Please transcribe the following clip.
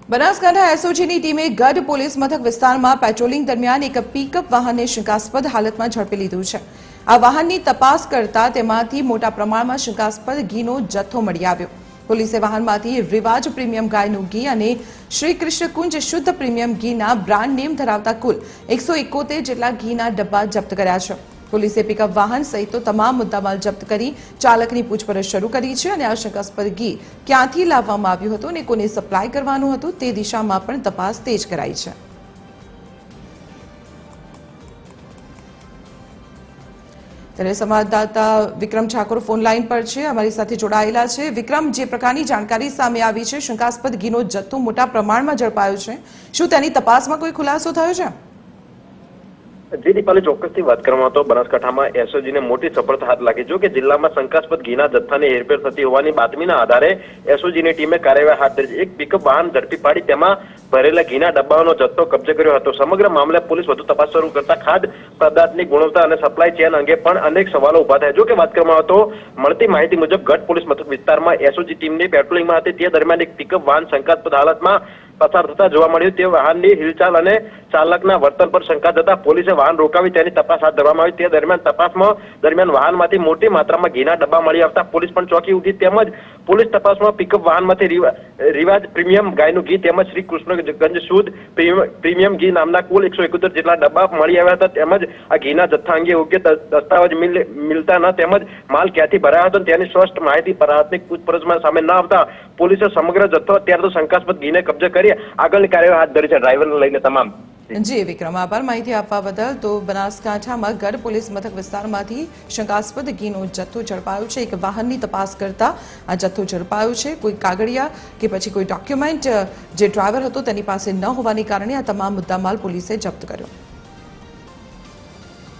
બનાસકાંઠા એસઓજીની ટીમે ગઢ પોલીસ મથક વિસ્તારમાં પેટ્રોલિંગ દરમિયાન એક પિકઅપ વાહનને શંકાસ્પદ હાલતમાં ઝડપી લીધું છે। આ વાહનની તપાસ કરતા તેમાંથી મોટા પ્રમાણમાં શંકાસ્પદ ઘીનો જથ્થો મળી આવ્યો। પોલીસે વાહનમાંથી રિવાજ પ્રીમિયમ ગાયનું ઘી અને શ્રી કૃષ્ણ કુંજ શુદ્ધ પ્રીમિયમ ઘીના બ્રાન્ડ નેમ ધરાવતા કુલ 171 જેટલા ઘીના ડબ્બા જપ્ત કર્યા છે। પોલીસે પિકઅપ વાહન સહિતનો તમામ મુદ્દામાલ જપ્ત કરી ચાલકની પૂછપરછ શરૂ કરી છે અને આ શંકાસ્પદ ઘી ક્યાંથી લાવવામાં આવ્યું હતું અને કોને સપ્લાય કરવાનું હતું તે દિશામાં પણ તપાસ તેજ કરાઈ છે। ત્યારે સંવાદદાતા વિક્રમ ઠાકોર ફોન લાઈન પર છે, અમારી સાથે જોડાયેલા છે। વિક્રમ, જે પ્રકારની જાણકારી સામે આવી છે, શંકાસ્પદ ઘીનો જથ્થો મોટા પ્રમાણમાં ઝડપાયો છે, શું તેની તપાસમાં કોઈ ખુલાસો થયો છે? જે દીપાલી ચોક્કસથી વાત કરવામાં તો બનાસકાંઠામાં એસઓજીને મોટી સફળતા હાથ લાગી જો કે જિલ્લામાં શંકાસ્પદ ઘીના જથ્થાની હેરફેર થતી હોવાની બાતમીના આધારે એસઓજીની ટીમે કાર્યવાહી હાથ ધરી। એક પિકઅપ વાહન ઝડપી પાડી તેમાં ભરેલા ઘીના ડબ્બાઓનો જથ્થો કબજે કર્યો હતો। સમગ્ર મામલે પોલીસ વધુ તપાસ શરૂ કરતા ખાદ્ય પદાર્થની ગુણવત્તા અને સપ્લાય ચેન અંગે પણ અનેક સવાલો ઉભા થયા। જો કે વાત કરવામાં તો મળતી માહિતી મુજબ ગઢ પોલીસ મથક વિસ્તારમાં એસઓજી ટીમની પેટ્રોલિંગમાં હતી તે દરમિયાન એક પિકઅપ વાહન શંકાસ્પદ હાલતમાં પસાર થતા જોવા મળ્યું। તે વાહનની હિલચાલ અને ચાલકના વર્તન પર શંકા જતા પોલીસે વાહન રોકાવી તેની તપાસ હાથ ધરવામાં આવી। તે દરમિયાન વાહનમાંથી મોટી માત્રામાં ઘીના ડબ્બા મળી આવતા પોલીસ પણ ચોંકી ઉઠી। તેમજ પોલીસ તપાસમાં પિકઅપ વાહનમાંથી રિવાજ પ્રીમિયમ ગાયનું ઘી તેમજ શ્રી કૃષ્ણગંજ શુદ્ધ પ્રીમિયમ ઘી નામના કુલ 171 જેટલા ડબ્બા મળી આવ્યા હતા। તેમજ આ ઘીના જથ્થા અંગે યોગ્ય દસ્તાવેજ મિલતા ન તેમજ માલ ક્યાંથી ભરાયો હતો તેની સ્પષ્ટ માહિતી પ્રાથમિક પૂછપરછમાં સામે ન આવતા પોલીસે સમગ્ર જથ્થો અત્યારે તો શંકાસ્પદ ઘીને કબજે કરી આગળની કાર્યવાહી હાથ ધરી છે। ડ્રાઈવરને લઈને તમામ જી વિક્રમ, આભાર માહિતી આપવા બદલ। તો બનાસકાંઠામાં ગઢ પોલીસ મથક વિસ્તારમાંથી શંકાસ્પદ ઘીનો જથ્થો ઝડપાયો છે। એક વાહનની તપાસ કરતા આ જથ્થો ઝડપાયો છે। કોઈ કાગળિયા કે પછી કોઈ ડોક્યુમેન્ટ જે ડ્રાઈવર હતો તેની પાસે ન હોવાને કારણે આ તમામ મુદ્દામાલ પોલીસે જપ્ત કર્યો।